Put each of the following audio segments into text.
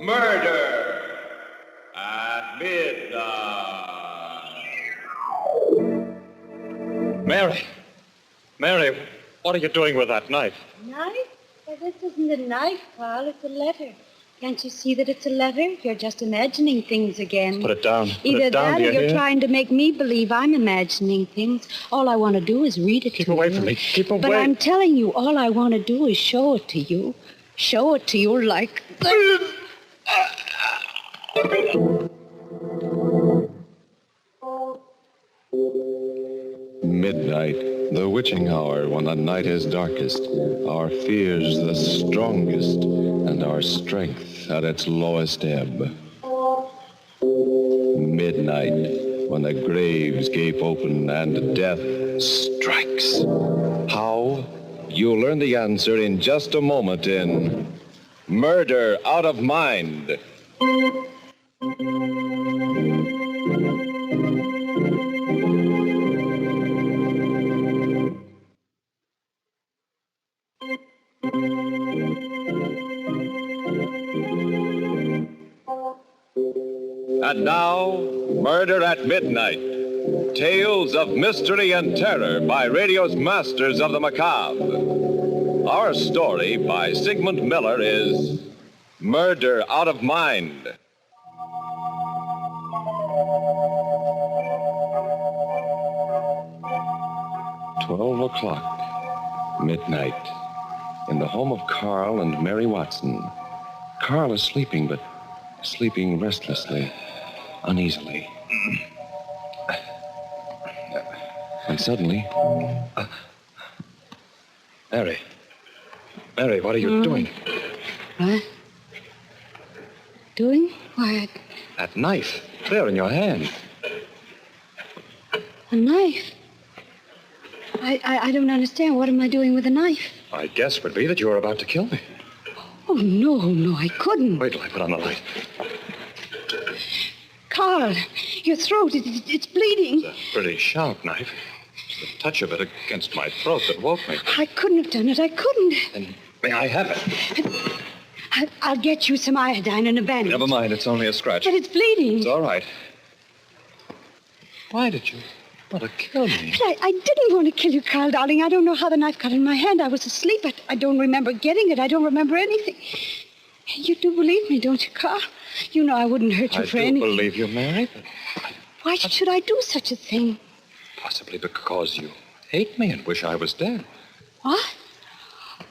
Murder at midnight. Mary, what are you doing with that knife? Knife? Well, this isn't a knife, Carl. It's a letter. Can't you see that it's a letter? You're just imagining things again. Put it down. Either that or you're trying to make me believe I'm imagining things. All I want to do is read it to you. Keep away from me. Keep away. But I'm telling you, all I want to do is show it to you. Show it to you like... Midnight, the witching hour when the night is darkest, our fears the strongest, and our strength at its lowest ebb. Midnight, when the graves gape open and death strikes. How? You'll learn the answer in just a moment in Murder Out of Mind. And now, Murder at Midnight. Tales of mystery and terror by radio's masters of the macabre. Our story by Sigmund Miller is Murder Out of Mind. $12:00, midnight, in the home of Carl and Mary Watson. Carl is sleeping, but sleeping restlessly, uneasily. And suddenly... Mary, what are you doing? What? Doing? What? That knife, there in your hand. A knife? I don't understand. What am I doing with a knife? My guess would be that you were about to kill me. Oh, no, I couldn't. Wait till I put on the light. Carl, your throat, it's bleeding. It's a pretty sharp knife. The touch of it against my throat that woke me. I couldn't have done it. I couldn't. Then may I have it? I'll get you some iodine and a bandage. Never mind, it's only a scratch. But it's bleeding. It's all right. Why did you want to kill me? But I didn't want to kill you, Carl, darling. I don't know how the knife got in my hand. I was asleep. I don't remember getting it. I don't remember anything. You do believe me, don't you, Carl? You know I wouldn't hurt you for anything. I do believe you, Mary, but... Why should I do such a thing? Possibly because you hate me and wish I was dead. What?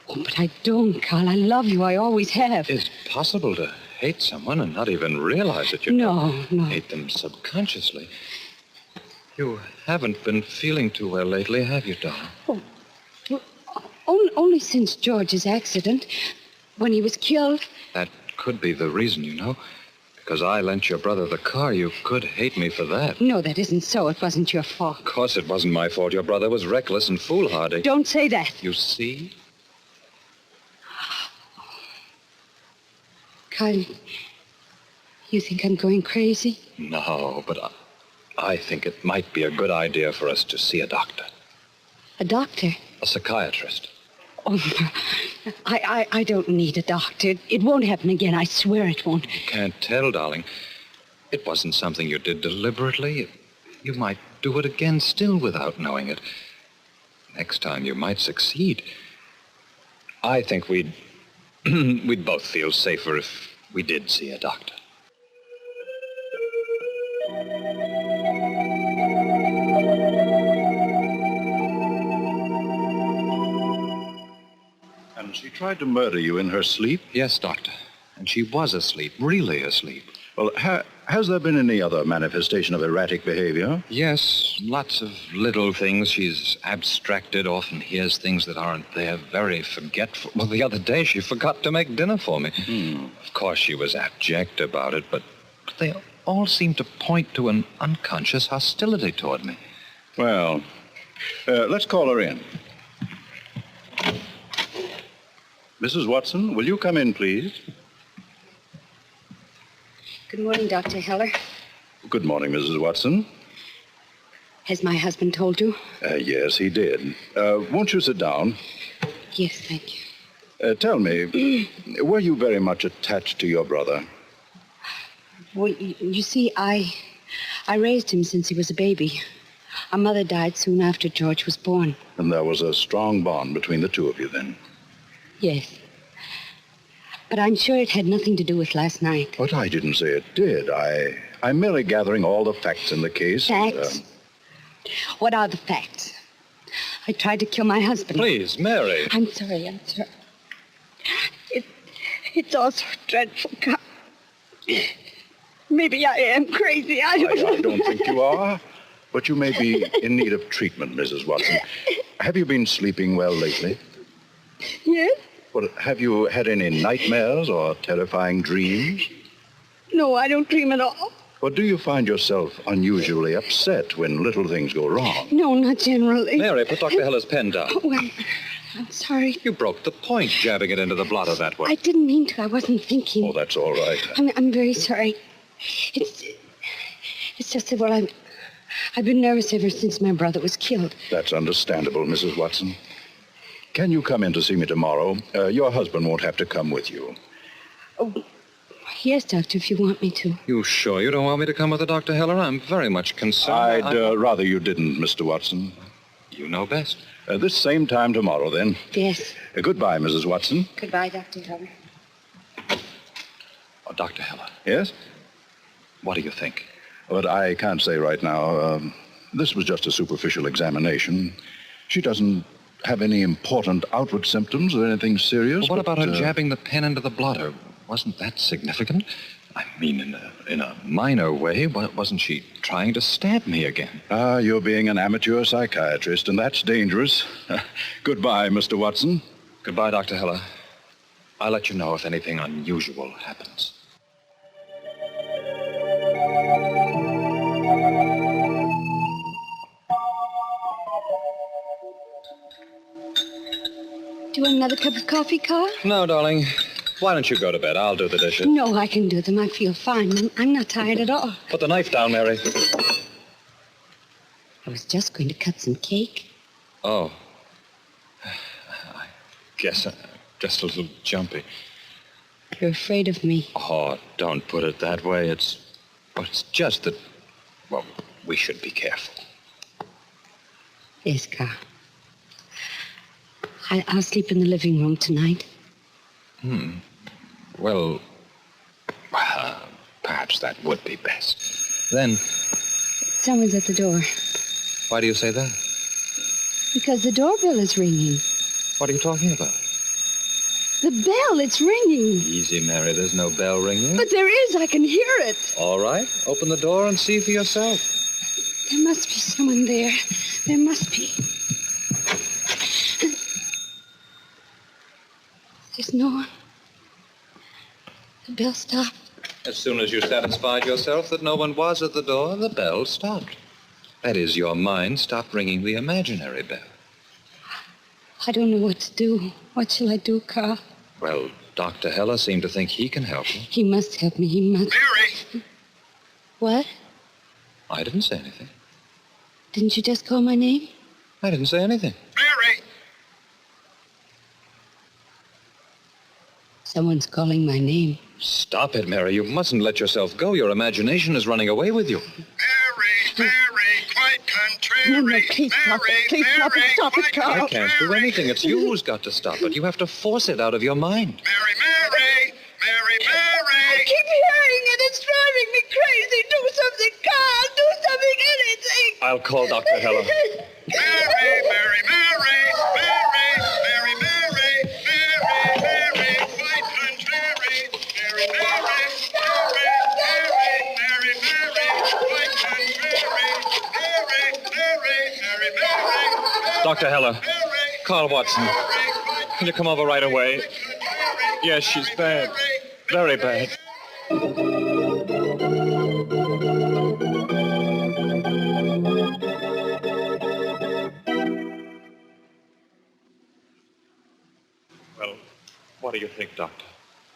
Oh, but I don't, Carl. I love you. I always have. It's possible to hate someone and not even realize that you No. hate them subconsciously. You haven't been feeling too well lately, have you, darling? Oh, only since George's accident, when he was killed. That could be the reason, you know. Because I lent your brother the car, you could hate me for that. No, that isn't so. It wasn't your fault. Of course it wasn't my fault. Your brother was reckless and foolhardy. Don't say that. You see? Carl, you think I'm going crazy? No, but I think it might be a good idea for us to see a doctor. A doctor? A psychiatrist. Oh, I don't need a doctor. It won't happen again. I swear it won't. You can't tell, darling. It wasn't something you did deliberately. You might do it again still without knowing it. Next time you might succeed. I think we'd both feel safer if we did see a doctor. And she tried to murder you in her sleep? Yes, Doctor. And she was asleep, really asleep. Well, has there been any other manifestation of erratic behavior? Yes, lots of little things. She's abstracted, often hears things that aren't there, very forgetful. Well, the other day she forgot to make dinner for me. Of course, she was abject about it, but they all seem to point to an unconscious hostility toward me. Well, let's call her in. Mrs. Watson, will you come in, please? Good morning, Dr. Heller. Good morning, Mrs. Watson. Has my husband told you? Yes, he did. Won't you sit down? Yes, thank you. Tell me, were you very much attached to your brother? Well, you see, I raised him since he was a baby. Our mother died soon after George was born. And there was a strong bond between the two of you then? Yes. But I'm sure it had nothing to do with last night. But I didn't say it did. I'm merely gathering all the facts in the case. Facts? What are the facts? I tried to kill my husband. Please, Mary. I'm sorry. It's all so dreadful, Carl. Maybe I am crazy. I don't think you are. But you may be in need of treatment, Mrs. Watson. Have you been sleeping well lately? Yes? Well, have you had any nightmares or terrifying dreams? No, I don't dream at all. Or do you find yourself unusually upset when little things go wrong? No, not generally. Mary, put Dr. Heller's pen down. Oh, well, I'm sorry. You broke the point jabbing it into the blotter that way. I didn't mean to. I wasn't thinking. Oh, that's all right. I'm very sorry. It's just that, well, I've been nervous ever since my brother was killed. That's understandable, Mrs. Watson. Can you come in to see me tomorrow? Your husband won't have to come with you. Oh, yes, Doctor, if you want me to. You sure you don't want me to come with the Dr. Heller? I'm very much concerned. I'd rather you didn't, Mr. Watson. You know best. This same time tomorrow, then. Yes. Goodbye, Mrs. Watson. Goodbye, Dr. Heller. Oh, Dr. Heller, Yes? what do you think? But I can't say right now. This was just a superficial examination. She doesn't have any important outward symptoms or anything serious. Well, what but, about her jabbing the pen into the blotter? Wasn't that significant? I mean, in a minor way, wasn't she trying to stab me again? You're being an amateur psychiatrist, and that's dangerous. Goodbye, Mr. Watson. Goodbye, Dr. Heller. I'll let you know if anything unusual happens. Do you want another cup of coffee, Carl? No, darling. Why don't you go to bed? I'll do the dishes. No, I can do them. I feel fine. I'm not tired at all. Put the knife down, Mary. I was just going to cut some cake. Oh. I guess I'm just a little jumpy. You're afraid of me. Oh, don't put it that way. It's just that, well, we should be careful. Yes, Carl. I'll sleep in the living room tonight. Well, perhaps that would be best. Then, Someone's at the door. why do you say that? Because the doorbell is ringing. What are you talking about? The bell, it's ringing. Easy, Mary. There's no bell ringing. But there is. I can hear it. All right. Open the door and see for yourself. There must be someone there. There must be. There's no one. The bell stopped. As soon as you satisfied yourself that no one was at the door, the bell stopped. That is, your mind stopped ringing the imaginary bell. I don't know what to do. What shall I do, Carl? Well, Dr. Heller seemed to think he can help you. He must help me. He must. Mary! What? I didn't say anything. Didn't you just call my name? I didn't say anything. Mary! Someone's calling my name. Stop it, Mary. You mustn't let yourself go. Your imagination is running away with you. Mary, quite contrary. No, please stop it. Please stop it. Stop it, Carl. I can't do anything. It's you who's got to stop it. You have to force it out of your mind. Mary! I keep hearing it. It's driving me crazy. Do something, Carl. Do something, anything. I'll call Dr. Heller. Mary, quite contrary. Mary, Dr. Heller. Carl Watson. Can you come over right away? Yes, she's bad. Very bad. Well, what do you think, Doctor?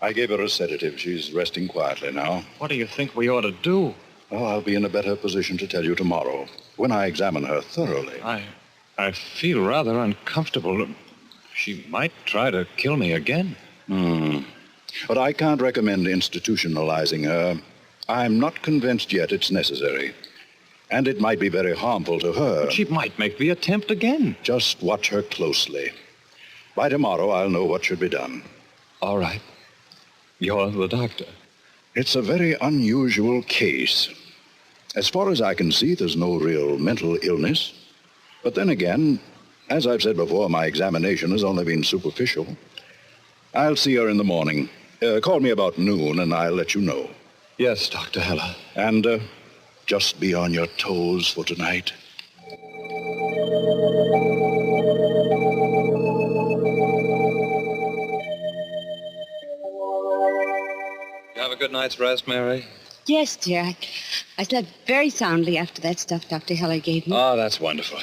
I gave her a sedative. She's resting quietly now. What do you think we ought to do? Oh, I'll be in a better position to tell you tomorrow. when I examine her thoroughly. I feel rather uncomfortable. She might try to kill me again. But I can't recommend institutionalizing her. I'm not convinced yet it's necessary. And it might be very harmful to her. She might make the attempt again. Just watch her closely. By tomorrow, I'll know what should be done. All right. You're the doctor. It's a very unusual case. As far as I can see, there's no real mental illness. But then again, as I've said before, my examination has only been superficial. I'll see her in the morning. Call me about noon, and I'll let you know. Yes, Dr. Heller. And just be on your toes for tonight. You have a good night's rest, Mary? Yes, dear. I slept very soundly after that stuff Dr. Heller gave me. Oh, that's wonderful.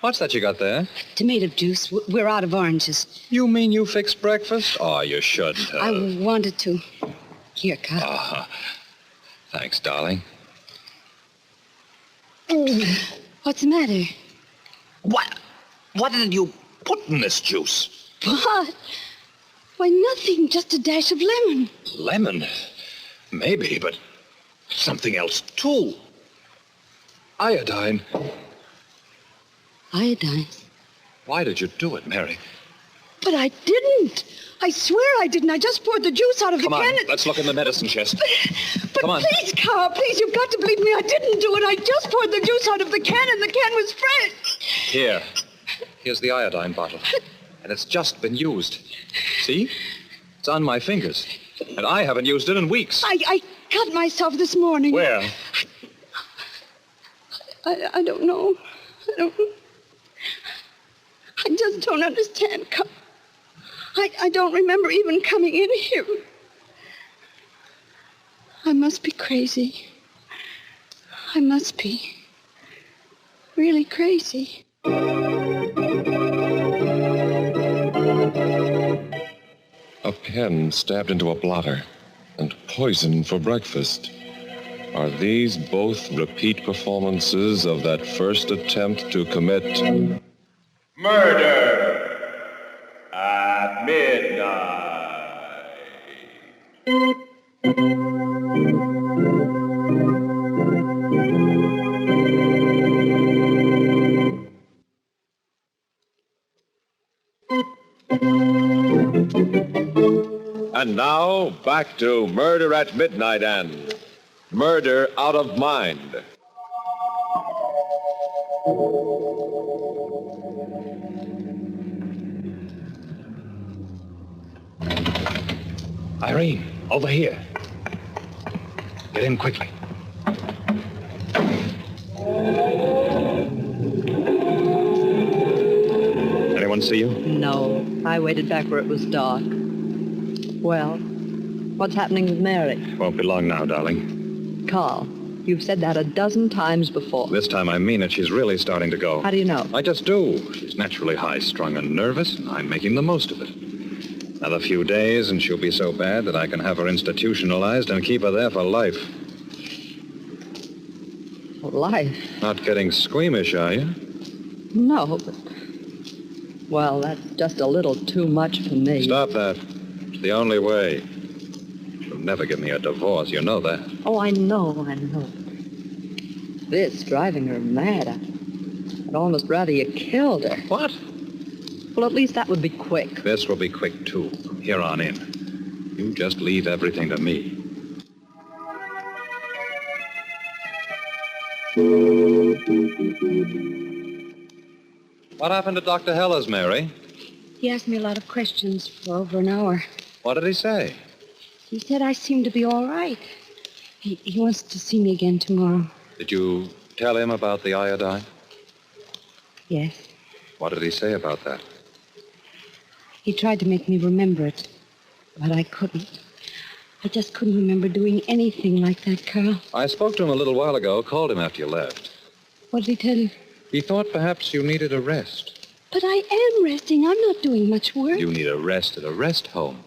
What's that you got there? Tomato juice. We're out of oranges. You mean you fixed breakfast? Oh, you shouldn't have. I wanted to. Here, Carl. Uh-huh. Thanks, darling. What's the matter? What did you put in this juice? What? Why, nothing. Just a dash of lemon. Lemon? Maybe, but something else, too. Iodine. Iodine? Why did you do it, Mary? But I didn't. I swear I didn't. I just poured the juice out of Come the on, can. let's look in the medicine chest. But Come on. please, Carl, please, you've got to believe me. I didn't do it. I just poured the juice out of the can, and the can was fresh. Here. Here's the iodine bottle. And it's just been used. See? It's on my fingers. And I haven't used it in weeks. I cut myself this morning. Where? I don't know. I just don't understand, Carl. I don't remember even coming in here. I must be crazy. I must be really crazy. A pen stabbed into a blotter and poison for breakfast. Are these both repeat performances of that first attempt to commit Murder at midnight. And now, back to Murder at Midnight and Murder Out of Mind. Irene, over here. Get in quickly. Anyone see you? No, I waited back where it was dark. Well, what's happening with Mary? Won't be long now, darling. Carl, you've said that a dozen times before. This time I mean it. She's really starting to go. How do you know? I just do. She's naturally high-strung and nervous, and I'm making the most of it. Another few days, and she'll be so bad that I can have her institutionalized and keep her there for life. Life? Not getting squeamish, are you? No, but... Well, that's just a little too much for me. Stop that. It's the only way. She'll never give me a divorce, you know that. Oh, I know. This driving her mad. I'd almost rather you killed her. What? Well, at least that would be quick. This will be quick, too, from here on in. You just leave everything to me. What happened to Dr. Heller's, Mary? He asked me a lot of questions for over an hour. What did he say? He said I seem to be all right. He wants to see me again tomorrow. Did you tell him about the iodine? Yes. What did he say about that? He tried to make me remember it, but I couldn't. I just couldn't remember doing anything like that, Carl. I spoke to him a little while ago, called him after you left. What did he tell you? He thought perhaps you needed a rest. But I am resting. I'm not doing much work. You need a rest at a rest home.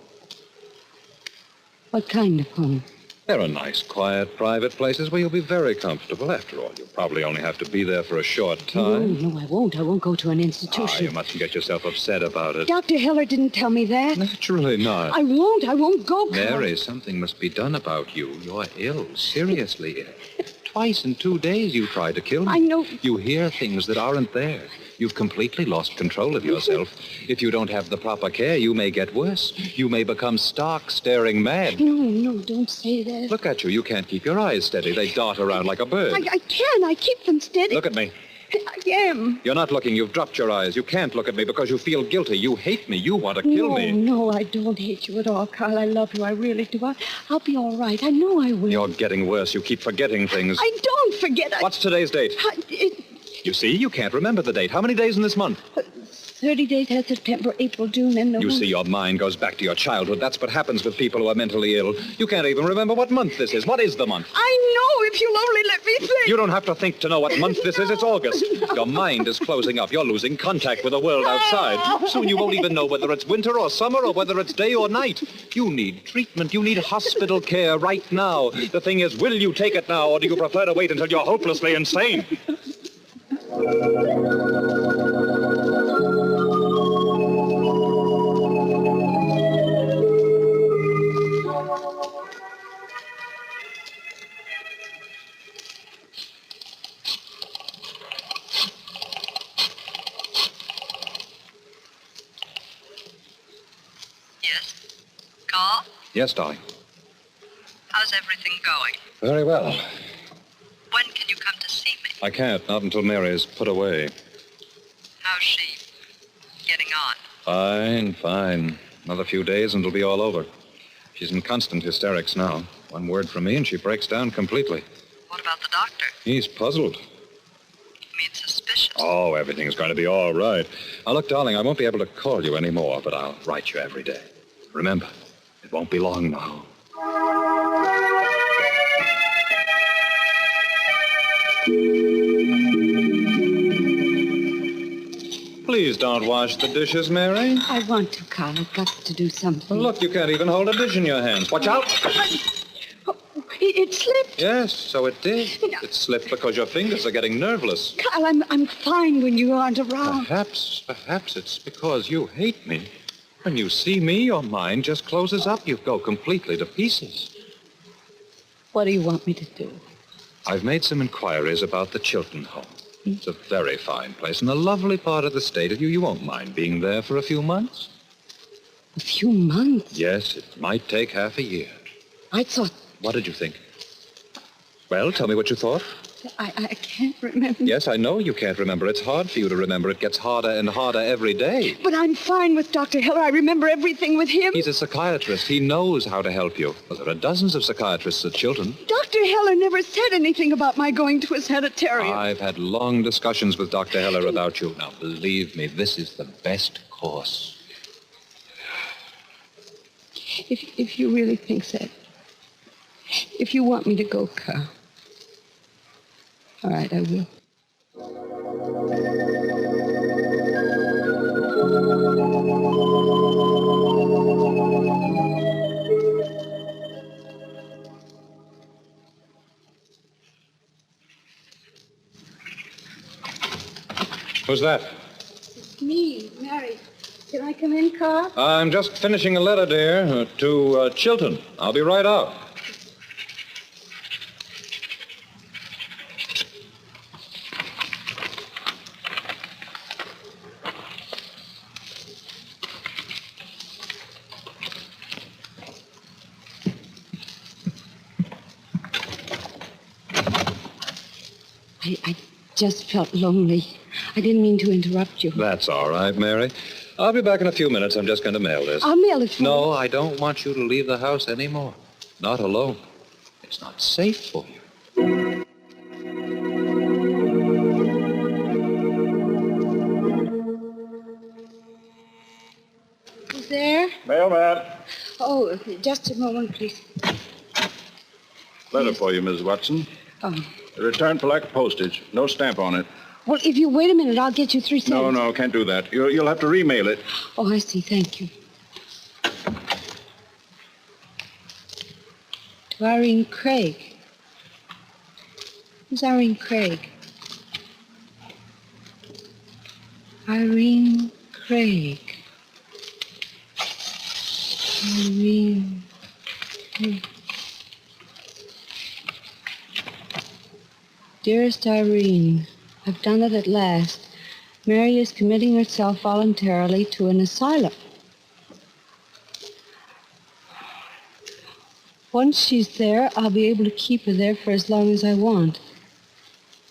What kind of home? There are nice, quiet, private places where you'll be very comfortable. After all, you'll probably only have to be there for a short time. No, I won't. I won't go to an institution. You mustn't get yourself upset about it. Dr. Heller didn't tell me that. Naturally not. I won't go, Carl. Mary, something must be done about you. You're ill, seriously ill. Twice in 2 days you tried to kill me. I know. You hear things that aren't there. You've completely lost control of yourself. If you don't have the proper care, you may get worse. You may become stark, staring mad. No, don't say that. Look at you. You can't keep your eyes steady. They dart around like a bird. I can. I keep them steady. Look at me. I am. You're not looking. You've dropped your eyes. You can't look at me because you feel guilty. You hate me. You want to kill me. No, I don't hate you at all, Carl. I love you. I really do. I'll be all right. I know I will. You're getting worse. You keep forgetting things. I don't forget. What's today's date? You see, you can't remember the date. How many days in this month? 30 days has September, April, June, and November. You see, your mind goes back to your childhood. That's what happens with people who are mentally ill. You can't even remember what month this is. What is the month? I know, if you'll only let me think. You don't have to think to know what month this is. It's August. No. Your mind is closing up. You're losing contact with the world outside. Soon you won't even know whether it's winter or summer or whether it's day or night. You need treatment. You need hospital care right now. The thing is, will you take it now, or do you prefer to wait until you're hopelessly insane? Yes? Carl? Yes, darling. How's everything going? Very well. When can you come to see me? I can't, not until Mary is put away. How's she getting on? Fine. Another few days and it'll be all over. She's in constant hysterics now. One word from me and she breaks down completely. What about the doctor? He's puzzled. You mean suspicious? Oh, everything's going to be all right. Now, look, darling, I won't be able to call you anymore, but I'll write you every day. Remember, it won't be long now. Please don't wash the dishes, Mary. I want to, Carl. I've got to do something. Well, look, you can't even hold a dish in your hands. Watch out! It slipped. Yes, so it did. No. It slipped because your fingers are getting nerveless. Carl, I'm fine when you aren't around. Perhaps it's because you hate me. When you see me, your mind just closes up. You go completely to pieces. What do you want me to do? I've made some inquiries about the Chilton home. It's a very fine place and a lovely part of the state. You won't mind being there for a few months? A few months? Yes, it might take half a year. I thought... What did you think? Well, tell me what you thought. I can't remember. Yes, I know you can't remember. It's hard for you to remember. It gets harder and harder every day. But I'm fine with Dr. Heller. I remember everything with him. He's a psychiatrist. He knows how to help you. Well, there are dozens of psychiatrists at Chilton. Dr. Heller never said anything about my going to a sanitarium. I've had long discussions with Dr. Heller about you. Now, believe me, this is the best course. If you really think that. If you want me to go, Carl. All right, I will. Who's that? It's me, Mary. Can I come in, Carl? I'm just finishing a letter, dear, to Chilton. I'll be right out. I just felt lonely. I didn't mean to interrupt you. That's all right, Mary. I'll be back in a few minutes. I'm just going to mail this. I'll mail it for you. No, I don't want you to leave the house anymore. Not alone. It's not safe for you. Who's there? Mailman. Oh, just a moment, please. Letter for you, Mrs. Watson. Oh. Return for lack of postage. No stamp on it. Well, if you wait a minute, I'll get you 3 cents. No, can't do that. You'll have to remail it. Oh, I see. Thank you. To Irene Craig. Who's Irene Craig? Irene Craig. Irene Craig. Dearest Irene, I've done it at last. Mary is committing herself voluntarily to an asylum. Once she's there, I'll be able to keep her there for as long as I want.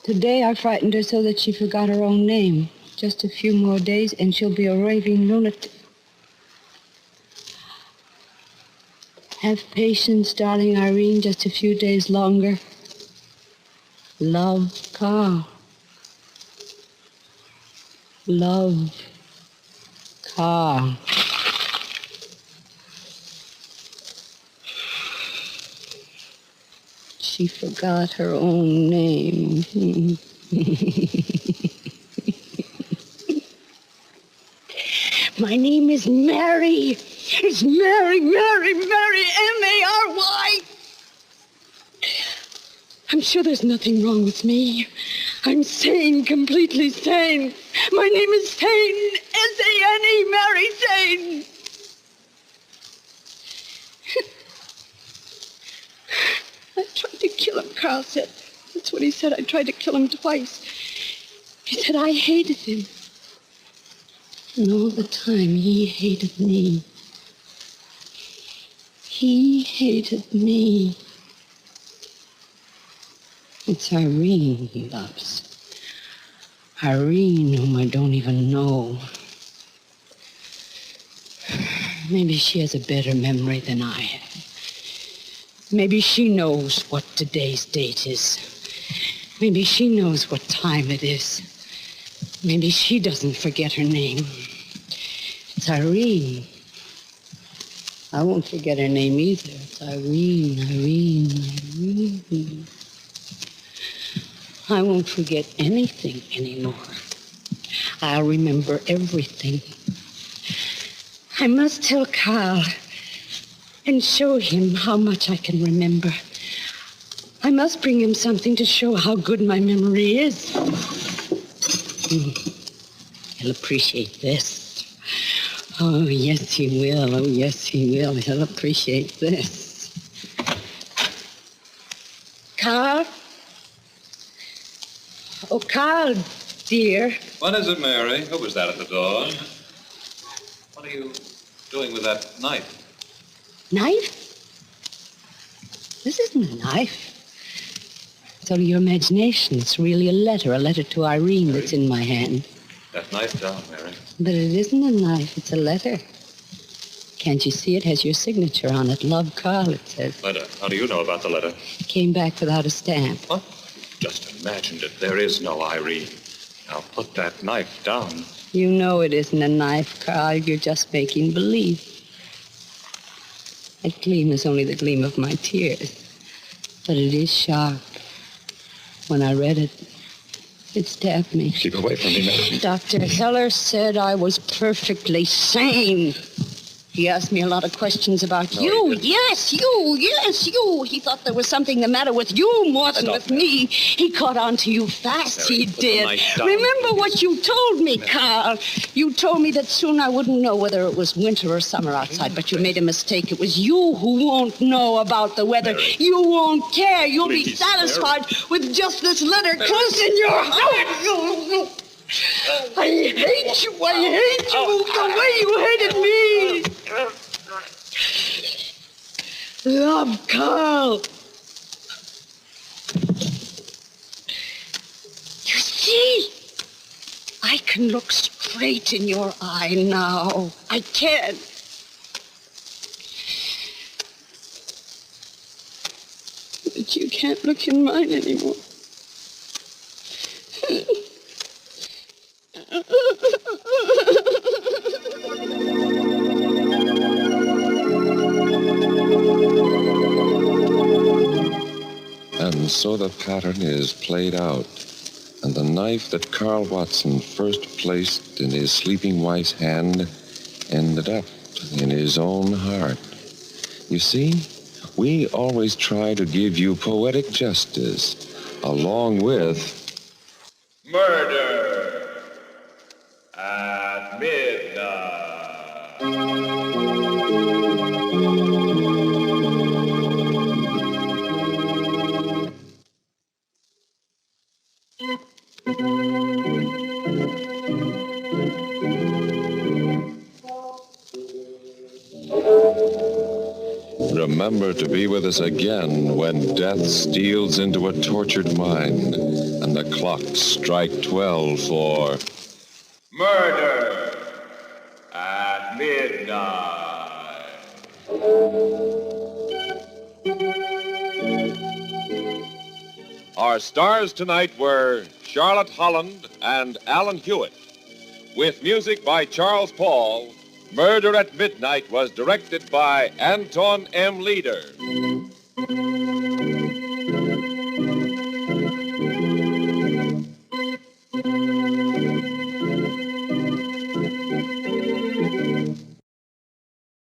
Today, I frightened her so that she forgot her own name. Just a few more days, and she'll be a raving lunatic. Have patience, darling Irene, just a few days longer. Love, Carl. Love, Carl. She forgot her own name. My name is Mary. It's Mary, M-A-R-Y. I'm sure there's nothing wrong with me. I'm sane, completely sane. My name is Sane, S-A-N-E, Mary Sane. I tried to kill him, Carl said. That's what he said. I tried to kill him twice. He said I hated him. And all the time, he hated me. He hated me. It's Irene he loves. Irene, whom I don't even know. Maybe she has a better memory than I have. Maybe she knows what today's date is. Maybe she knows what time it is. Maybe she doesn't forget her name. It's Irene. I won't forget her name either. It's Irene. I won't forget anything anymore. I'll remember everything. I must tell Carl and show him how much I can remember. I must bring him something to show how good my memory is. He'll appreciate this. Oh, yes, he will. Oh, yes, he will. He'll appreciate this. Carl? Oh, Carl, dear. What is it, Mary? Who was that at the door? What are you doing with that knife? Knife? This isn't a knife. It's only your imagination. It's really a letter to Irene that's in my hand. That knife down, Mary. But it isn't a knife, it's a letter. Can't you see it has your signature on it? Love, Carl, it says. Letter. How do you know about the letter? Came back without a stamp. What? Just imagined it. There is no Irene. Now put that knife down. You know it isn't a knife, Carl. You're just making believe. That gleam is only the gleam of my tears. But it is sharp. When I read it, it stabbed me. Keep away from me, Mary. Dr. Heller said I was perfectly sane. He asked me a lot of questions about you. Yes, you. He thought there was something the matter with you more than with me. He caught on to you fast, Mary, he put the did. knife down, Remember please. what you told me, Carl. You told me that soon I wouldn't know whether it was winter or summer outside, but you made a mistake. It was you who won't know about the weather. Mary. You won't care. You'll be Please, satisfied with just this letter close in your heart. I hate you. I hate you the way you hated me. Love, Carl. You see, I can look straight in your eye now. I can. But you can't look in mine anymore. And so the pattern is played out, and the knife that Carl Watson first placed in his sleeping wife's hand ended up in his own heart. You see, we always try to give you poetic justice, along with Murder at Midnight. Remember to be with us again when death steals into a tortured mind and the clocks strike 12 for Murder at Midnight. Our stars tonight were Charlotte Holland and Alan Hewitt. With music by Charles Paul, Murder at Midnight was directed by Anton M. Leader.